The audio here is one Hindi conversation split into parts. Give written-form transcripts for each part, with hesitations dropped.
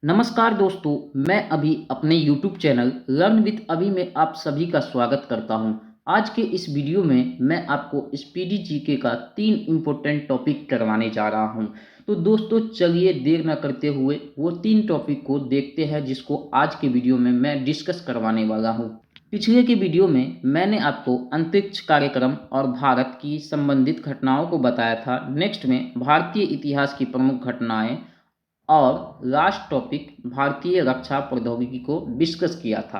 नमस्कार दोस्तों, मैं अभी अपने YouTube चैनल लर्न विद अभी में आप सभी का स्वागत करता हूं। आज के इस वीडियो में मैं आपको स्पीडी जीके का 3 इम्पोर्टेंट टॉपिक करवाने जा रहा हूं। तो दोस्तों चलिए देर न करते हुए वो 3 टॉपिक को देखते हैं जिसको आज के वीडियो में मैं डिस्कस करवाने वाला हूं। पिछले के वीडियो में मैंने आपको अंतरिक्ष कार्यक्रम और भारत की संबंधित घटनाओं को बताया था। नेक्स्ट में भारतीय इतिहास की प्रमुख घटनाएं और लास्ट टॉपिक भारतीय रक्षा प्रौद्योगिकी को डिस्कस किया था।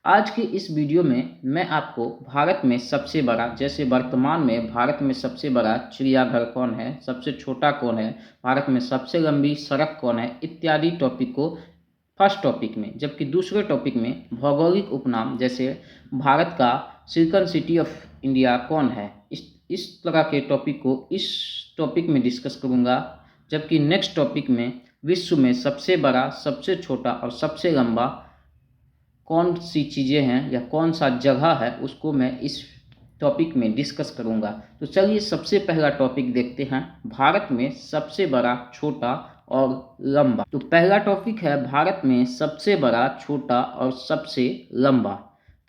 आज के इस वीडियो में मैं आपको भारत में सबसे बड़ा, जैसे वर्तमान में भारत में सबसे बड़ा चिड़ियाघर कौन है, सबसे छोटा कौन है, भारत में सबसे लंबी सड़क कौन है, इत्यादि टॉपिक को फर्स्ट टॉपिक में, जबकि दूसरे टॉपिक में भौगोलिक उपनाम जैसे भारत का सिलिकॉन सिटी ऑफ इंडिया कौन है, इस तरह के टॉपिक को इस टॉपिक में डिस्कस करूँगा। जबकि नेक्स्ट टॉपिक में विश्व में सबसे बड़ा, सबसे छोटा और सबसे लंबा कौन सी चीज़ें हैं या कौन सा जगह है उसको मैं इस टॉपिक में डिस्कस करूंगा। तो चलिए सबसे पहला टॉपिक देखते हैं, भारत में सबसे बड़ा, छोटा और लंबा। तो पहला टॉपिक है भारत में सबसे बड़ा, छोटा और सबसे लंबा।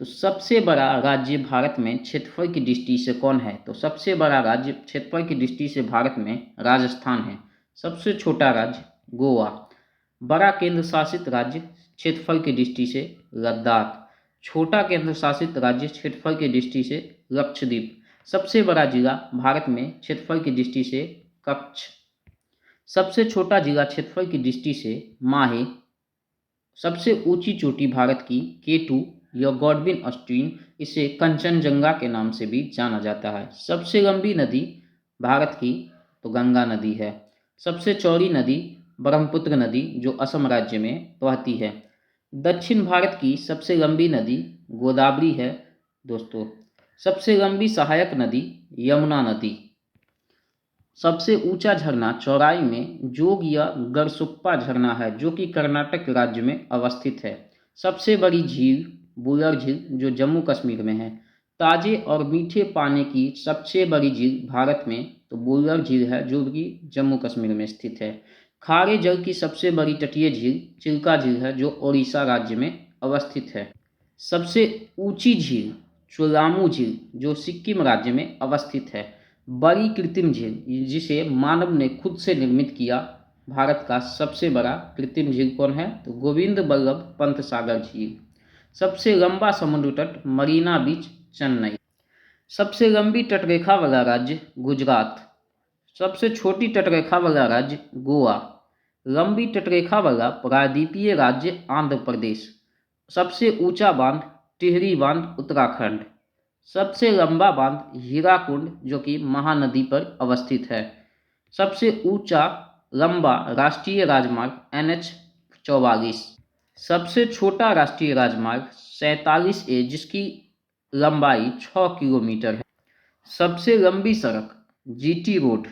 तो सबसे बड़ा राज्य भारत में क्षेत्रफल की दृष्टि से कौन है? तो सबसे बड़ा राज्य क्षेत्रफल की दृष्टि से भारत में राजस्थान है। सबसे छोटा राज्य गोवा। बड़ा केंद्र शासित राज्य क्षेत्रफल की दृष्टि से लद्दाख। छोटा केंद्र शासित राज्य क्षेत्रफल की दृष्टि से लक्षद्वीप। सबसे बड़ा जिला भारत में क्षेत्रफल की दृष्टि से कच्छ। सबसे छोटा जिला क्षेत्रफल की दृष्टि से माहे। सबसे ऊंची चोटी भारत की केटू या गॉडविन ऑस्टिन, इसे कंचनजंगा के नाम से भी जाना जाता है। सबसे लंबी नदी भारत की तो गंगा नदी है। सबसे चौड़ी नदी ब्रह्मपुत्र नदी जो असम राज्य में बहती है। दक्षिण भारत की सबसे लंबी नदी गोदावरी है दोस्तों। सबसे लंबी सहायक नदी यमुना नदी। सबसे ऊंचा झरना चौड़ाई में जोग या गरसुप्पा झरना है जो कि कर्नाटक राज्य में अवस्थित है। सबसे बड़ी झील बुलर झील जो जम्मू कश्मीर में है। ताजे और मीठे पानी की सबसे बड़ी झील भारत में तो बुलर झील है जो कि जम्मू कश्मीर में स्थित है। खारे जल की सबसे बड़ी तटीय झील चिल्का झील है जो ओडिशा राज्य में अवस्थित है। सबसे ऊंची झील चोलामू झील जो सिक्किम राज्य में अवस्थित है। बड़ी कृत्रिम झील जिसे मानव ने खुद से निर्मित किया, भारत का सबसे बड़ा कृत्रिम झील कौन है? तो गोविंद बल्लभ पंत सागर झील। सबसे लंबा समुद्र तट मरीना बीच चेन्नई। सबसे लंबी तटरेखा वाला राज्य गुजरात। सबसे छोटी तटरेखा वाला राज्य गोवा। लंबी तटरेखा वाला प्रायद्वीपीय राज्य आंध्र प्रदेश। सबसे ऊंचा बांध टिहरी बांध उत्तराखंड। सबसे लंबा बांध हीराकुंड जो कि महानदी पर अवस्थित है। सबसे ऊंचा लंबा राष्ट्रीय राजमार्ग NH 44। सबसे छोटा राष्ट्रीय राजमार्ग 47A जिसकी लंबाई 6 किलोमीटर है। सबसे लंबी सड़क GT रोड।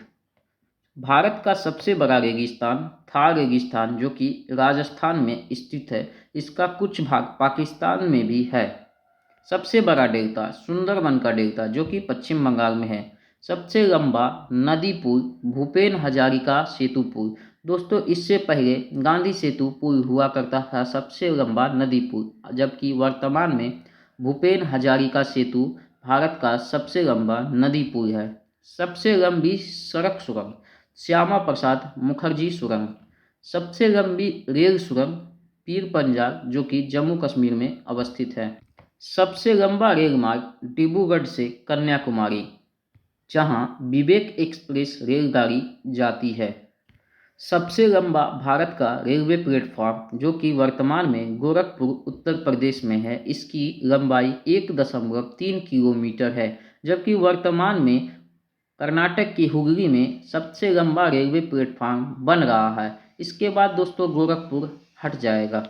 भारत का सबसे बड़ा रेगिस्तान थार रेगिस्तान जो कि राजस्थान में स्थित है, इसका कुछ भाग पाकिस्तान में भी है। सबसे बड़ा डेल्टा सुंदरबन का डेल्टा जो कि पश्चिम बंगाल में है। सबसे लंबा नदी पुल भूपेन हजारिका सेतु पुल। दोस्तों इससे पहले गांधी सेतु पुल हुआ करता था सबसे लंबा नदी पुल, जबकि वर्तमान में भूपेन हजारिका सेतु भारत का सबसे लंबा नदी पुल है। सबसे लंबी सड़क सुरंग श्यामा प्रसाद मुखर्जी सुरंग। सबसे लंबी रेल सुरंग पीर पंजाल जो कि जम्मू कश्मीर में अवस्थित है। सबसे लंबा रेल मार्ग डिब्रूगढ़ से कन्याकुमारी जहां विवेक एक्सप्रेस रेलगाड़ी जाती है। सबसे लंबा भारत का रेलवे प्लेटफॉर्म जो कि वर्तमान में गोरखपुर उत्तर प्रदेश में है, इसकी लंबाई 1.3 किलोमीटर है। जबकि वर्तमान में कर्नाटक की हुगली में सबसे लंबा रेलवे प्लेटफॉर्म बन रहा है। इसके बाद दोस्तों गोरखपुर हट जाएगा।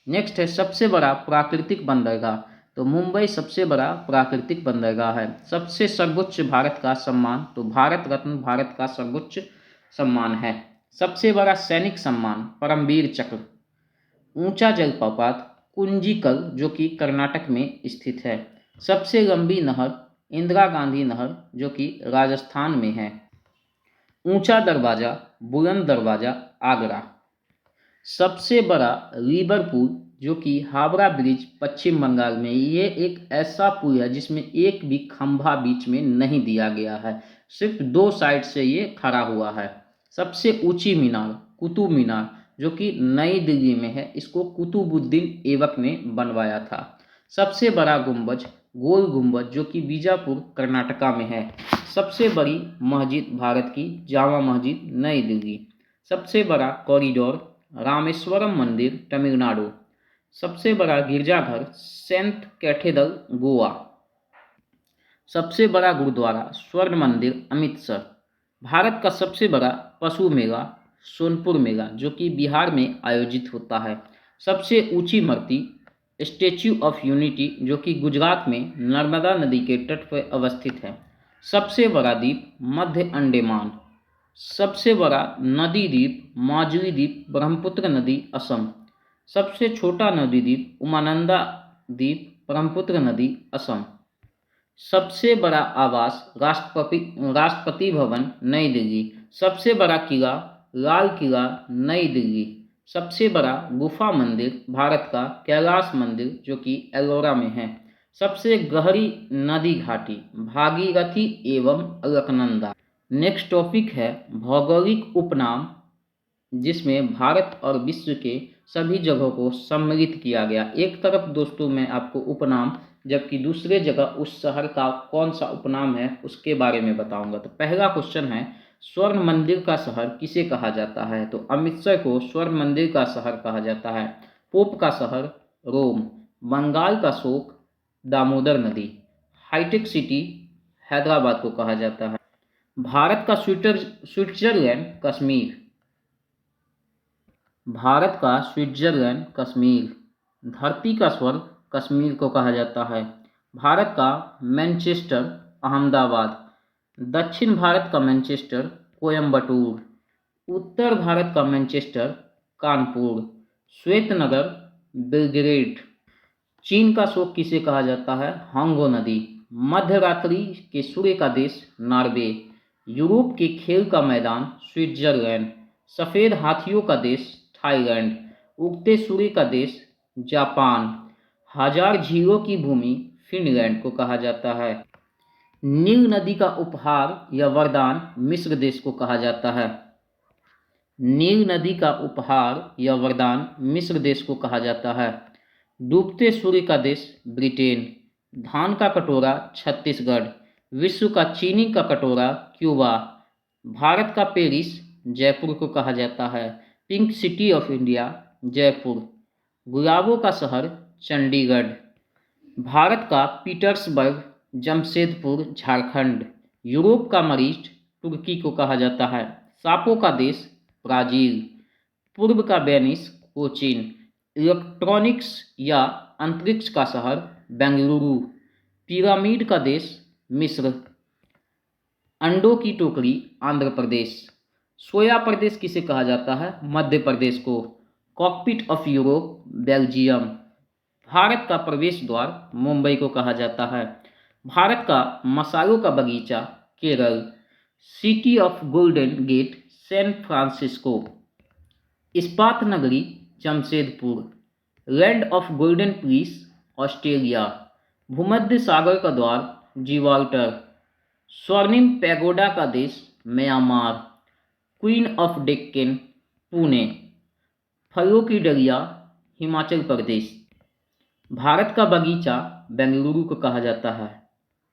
नेक्स्ट है सबसे बड़ा प्राकृतिक बंदरगाह। तो मुंबई सबसे बड़ा प्राकृतिक बंदरगाह है। सबसे सर्वोच्च भारत का सम्मान तो भारत रत्न भारत का सर्वोच्च सम्मान है। सबसे बड़ा सैनिक सम्मान परमवीर चक्र। ऊंचा जलप्रपात कुंजीकल जो कि कर्नाटक में स्थित है। सबसे लंबी नहर इंदिरा गांधी नहर जो कि राजस्थान में है। ऊंचा दरवाजा बुलंद दरवाजा आगरा। सबसे बड़ा रिवर पुल जो कि हावड़ा ब्रिज पश्चिम बंगाल में, ये एक ऐसा पुल है जिसमें एक भी खंभा बीच में नहीं दिया गया है, सिर्फ दो साइड से ये खड़ा हुआ है। सबसे ऊंची मीनार कुतुब मीनार जो कि नई दिल्ली में है, इसको कुतुबुद्दीन ऐबक ने बनवाया था। सबसे बड़ा गुंबज गोल गुंबज जो कि बीजापुर कर्नाटका में है। सबसे बड़ी मस्जिद भारत की जामा मस्जिद नई दिल्ली। सबसे बड़ा कॉरिडोर रामेश्वरम मंदिर तमिलनाडु। सबसे बड़ा गिरजाघर सेंट कैथेड्रल गोवा। सबसे बड़ा गुरुद्वारा स्वर्ण मंदिर अमृतसर। भारत का सबसे बड़ा पशु मेला सोनपुर मेला जो कि बिहार में आयोजित होता है। सबसे ऊंची मूर्ति स्टैच्यू ऑफ यूनिटी जो कि गुजरात में नर्मदा नदी के तट पर अवस्थित है। सबसे बड़ा द्वीप मध्य अंडमान। सबसे बड़ा नदी द्वीप माजुली द्वीप ब्रह्मपुत्र नदी असम। सबसे छोटा नदी द्वीप उमानंदा द्वीप ब्रह्मपुत्र नदी असम। सबसे बड़ा आवास राष्ट्रपति भवन नई दिल्ली। सबसे बड़ा किला लाल किला नई दिल्ली। सबसे बड़ा गुफा मंदिर भारत का कैलाश मंदिर जो कि एलोरा में है। सबसे गहरी नदी घाटी भागीरथी एवं अलकनंदा। नेक्स्ट टॉपिक है भौगोलिक उपनाम, जिसमें भारत और विश्व के सभी जगहों को सम्मिलित किया गया। एक तरफ दोस्तों मैं आपको उपनाम, जबकि दूसरे जगह उस शहर का कौन सा उपनाम है उसके बारे में बताऊंगा। तो पहला क्वेश्चन है स्वर्ण मंदिर का शहर किसे कहा जाता है? तो अमृतसर को स्वर्ण मंदिर का शहर कहा जाता है। पोप का शहर रोम। बंगाल का शोक दामोदर नदी। हाईटेक सिटी हैदराबाद को कहा जाता है। भारत का स्विट्जरलैंड कश्मीर। भारत का स्विट्जरलैंड कश्मीर। धरती का स्वर्ग कश्मीर को कहा जाता है। भारत का मैनचेस्टर अहमदाबाद। दक्षिण भारत का मैनचेस्टर कोयम्बटूर। उत्तर भारत का मैनचेस्टर कानपुर। श्वेतनगर बेलग्रेड। चीन का शोक किसे कहा जाता है? हांगो नदी। मध्य रात्रि के सूर्य का देश नॉर्वे। यूरोप के खेल का मैदान स्विट्जरलैंड। सफ़ेद हाथियों का देश थाईलैंड। उगते सूर्य का देश जापान। हजार झीलों की भूमि फिनलैंड को कहा जाता है। नील नदी का उपहार या वरदान मिस्र देश को कहा जाता है। नील नदी का उपहार या वरदान मिस्र देश को कहा जाता है। डूबते सूर्य का देश ब्रिटेन। धान का कटोरा छत्तीसगढ़। विश्व का चीनी का कटोरा क्यूबा। भारत का पेरिस जयपुर को कहा जाता है। Pink city of India Jaipur. गुलाबों का शहर चंडीगढ़। भारत का पीटर्सबर्ग जमशेदपुर झारखंड। यूरोप का मरीज तुर्की को कहा जाता है। सांपों का देश ब्राजील। पूर्व का वेनिस कोचीन। इलेक्ट्रॉनिक्स या अंतरिक्ष का शहर बेंगलुरु। पिरामिड का देश मिस्र। अंडों की टोकरी आंध्र प्रदेश। सोया प्रदेश किसे कहा जाता है? मध्य प्रदेश को। Cockpit of Europe Belgium. Bharat का प्रवेश द्वार मुंबई को कहा जाता है। भारत का मसालों का बगीचा Kerala. City of golden gate San Francisco. इस्पात नगरी Jamshedpur. Land of golden fleece Australia. भूमध्य सागर का द्वार जिब्राल्टर। स्वर्णिम पैगोडा का देश Myanmar. Queen of Deccan Pune. फलों की डलिया हिमाचल प्रदेश। भारत का बगीचा बेंगलुरु को कहा जाता है।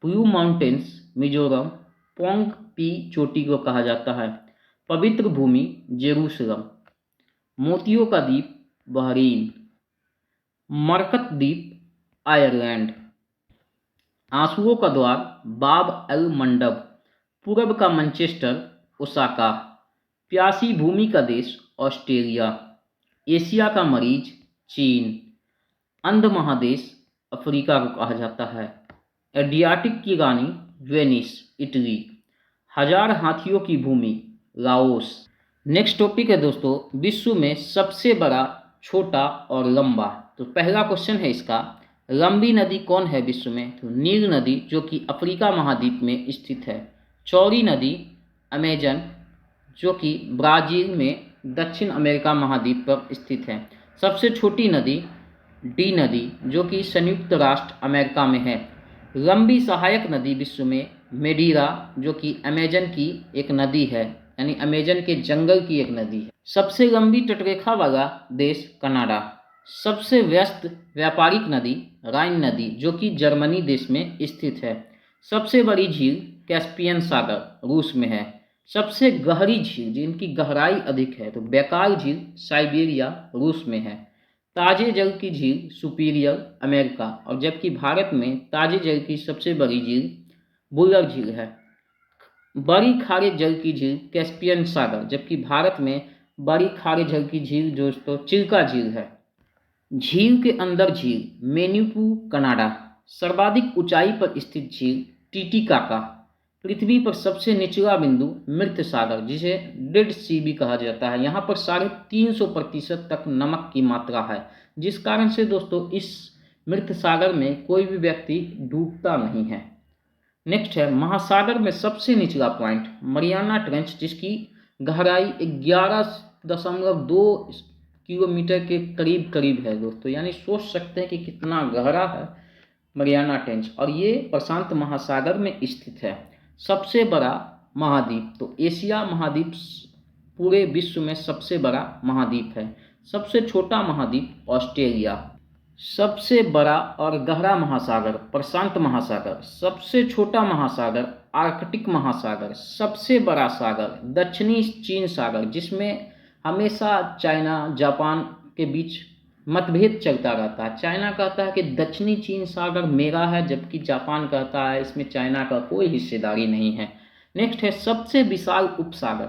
Blue mountains Mizoram. Pong P चोटी को कहा जाता है। पवित्र भूमि जेरूसलम। मोतियों का द्वीप बहरीन। मरकत द्वीप आयरलैंड। आंसुओं का द्वार बाब एल मंडब। पूर्व का मैनचेस्टर ओसाका। प्यासी भूमि का देश ऑस्ट्रेलिया। एशिया का मरीज चीन। अंध महादेश अफ्रीका को कहा जाता है। एडियाटिक की रानी वेनिस इटली। हजार हाथियों की भूमि लाओस। नेक्स्ट टॉपिक है दोस्तों विश्व में सबसे बड़ा छोटा और लंबा। तो पहला क्वेश्चन है इसका, लंबी नदी कौन है विश्व में? तो नील नदी जो कि अफ्रीका महाद्वीप में स्थित है। चौड़ी नदी अमेजन जो कि ब्राजील में दक्षिण अमेरिका महाद्वीप पर स्थित है। सबसे छोटी नदी डी नदी जो कि संयुक्त राष्ट्र अमेरिका में है। लंबी सहायक नदी विश्व में मेडीरा जो कि अमेजन की एक नदी है, यानी अमेजन के जंगल की एक नदी है। सबसे लंबी तटरेखा वाला देश कनाडा। सबसे व्यस्त व्यापारिक नदी राइन नदी जो कि जर्मनी देश में स्थित है। सबसे बड़ी झील कैस्पियन सागर रूस में है। सबसे गहरी झील जिनकी गहराई अधिक है तो बैकाल झील साइबेरिया रूस में है। ताजे जल की झील सुपीरियर अमेरिका, और जबकि भारत में ताजे जल की सबसे बड़ी झील बुलर झील है। बड़ी खारे जल की झील कैस्पियन सागर, जबकि भारत में बड़ी खारे जल की झील दोस्तों चिल्का झील है। झील के अंदर झील मेन्यूपू कनाडा। सर्वाधिक ऊंचाई पर स्थित झील टीटीकाका। पृथ्वी पर सबसे निचला बिंदु मृत सागर जिसे डेड सी भी कहा जाता है। यहाँ पर 350% तक नमक की मात्रा है, जिस कारण से दोस्तों इस मृत सागर में कोई भी व्यक्ति डूबता नहीं है। नेक्स्ट है महासागर में सबसे निचला पॉइंट मरियाना ट्रेंच, जिसकी गहराई 11.2 किलोमीटर के करीब है दोस्तों, यानी सोच सकते हैं कि कितना गहरा है मरियाना ट्रेंच, और ये प्रशांत महासागर में स्थित है। सबसे बड़ा महाद्वीप तो एशिया महाद्वीप पूरे विश्व में सबसे बड़ा महाद्वीप है। सबसे छोटा महाद्वीप ऑस्ट्रेलिया। सबसे बड़ा और गहरा महासागर प्रशांत महासागर। सबसे छोटा महासागर आर्कटिक महासागर। सबसे बड़ा सागर दक्षिणी चीन सागर, जिसमें हमेशा चाइना जापान के बीच मतभेद चलता रहता है। चाइना कहता है कि दक्षिणी चीन सागर मेरा है, जबकि जापान कहता है इसमें चाइना का कोई हिस्सेदारी नहीं है। नेक्स्ट है सबसे विशाल उपसागर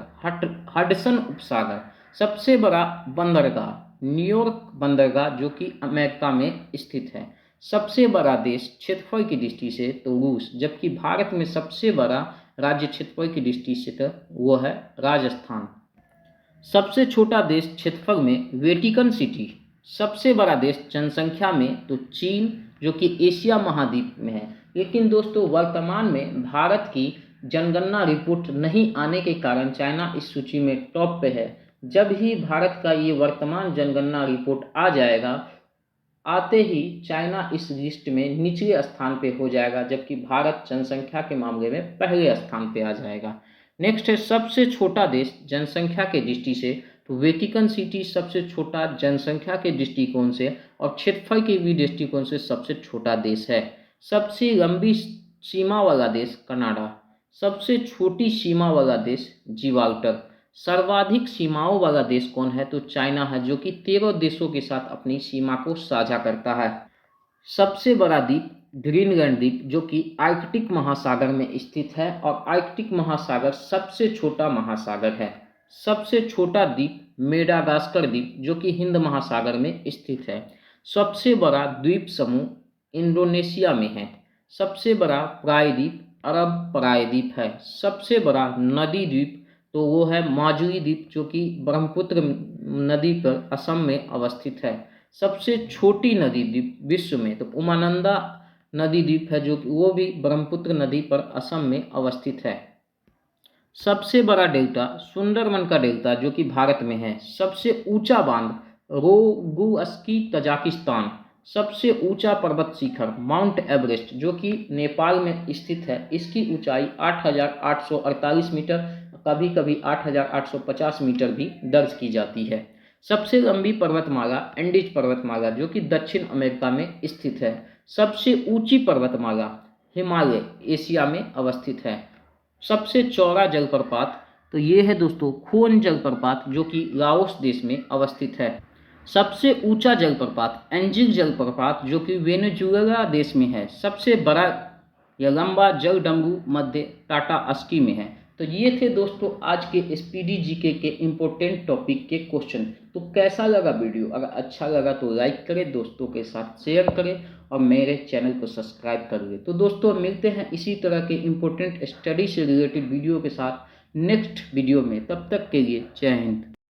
हडसन उपसागर। सबसे बड़ा बंदरगाह न्यूयॉर्क बंदरगाह जो कि अमेरिका में स्थित है। सबसे बड़ा देश क्षेत्रफल की दृष्टि से तो रूस, जबकि भारत में सबसे बड़ा राज्य क्षेत्रफल की दृष्टि से तो वो है राजस्थान। सबसे छोटा देश क्षेत्रफल में वेटिकन सिटी। सबसे बड़ा देश जनसंख्या में तो चीन जो कि एशिया महाद्वीप में है। लेकिन दोस्तों वर्तमान में भारत की जनगणना रिपोर्ट नहीं आने के कारण चाइना इस सूची में टॉप पे है। जब ही भारत का ये वर्तमान जनगणना रिपोर्ट आ जाएगा, आते ही चाइना इस लिस्ट में निचले स्थान पे हो जाएगा, जबकि भारत जनसंख्या के मामले में पहले स्थान पे आ जाएगा। नेक्स्ट है सबसे छोटा देश जनसंख्या के दृष्टि से तो वेटिकन सिटी सबसे छोटा जनसंख्या के दृष्टिकोण से और क्षेत्रफल के भी दृष्टिकोण से सबसे छोटा देश है। सबसे लंबी सीमा वाला देश कनाडा। सबसे छोटी सीमा वाला देश जिब्राल्टर। सर्वाधिक सीमाओं वाला देश कौन है तो चाइना है, जो कि 13 देशों के साथ अपनी सीमा को साझा करता है। सबसे बड़ा द्वीप ग्रीनलैंड द्वीप जो कि आर्कटिक महासागर में स्थित है, और आर्कटिक महासागर सबसे छोटा महासागर है। सबसे छोटा द्वीप मेडागास्कर द्वीप जो कि हिंद महासागर में स्थित है। सबसे बड़ा द्वीप समूह इंडोनेशिया में है। सबसे बड़ा प्रायद्वीप अरब प्रायद्वीप है। सबसे बड़ा नदी द्वीप तो वो है माजुली द्वीप जो कि ब्रह्मपुत्र नदी पर असम में अवस्थित है। सबसे छोटी नदी द्वीप विश्व में तो उमानंदा नदी द्वीप है, जो कि वो भी ब्रह्मपुत्र नदी पर असम में अवस्थित है। सबसे बड़ा डेल्टा सुंदरबन का डेल्टा जो कि भारत में है। सबसे ऊंचा बांध रोगुअस्की तजाकिस्तान। सबसे ऊंचा पर्वत शिखर माउंट एवरेस्ट जो कि नेपाल में स्थित है। इसकी ऊंचाई 8,848 मीटर, कभी कभी 8,850 मीटर भी दर्ज की जाती है। सबसे लंबी पर्वतमाला एंडीज पर्वतमाला जो कि दक्षिण अमेरिका में स्थित है। सबसे ऊंची पर्वतमाला हिमालय एशिया में अवस्थित है। सबसे चौड़ा जलप्रपात तो ये है दोस्तों खोन जलप्रपात जो कि लाओस देश में अवस्थित है। सबसे ऊंचा जलप्रपात एंजिल जलप्रपात जो कि वेनेजुएला देश में है। सबसे बड़ा या लंबा जलडमरू मध्य टाटा स्की में है। तो ये थे दोस्तों आज के स्पीडी जीके के इम्पोर्टेंट टॉपिक के क्वेश्चन। तो कैसा लगा वीडियो? अगर अच्छा लगा तो लाइक करें, दोस्तों के साथ शेयर करें और मेरे चैनल को सब्सक्राइब कर लें। तो दोस्तों मिलते हैं इसी तरह के इम्पोर्टेंट स्टडी से रिलेटेड वीडियो के साथ नेक्स्ट वीडियो में। तब तक के लिए जय हिंद।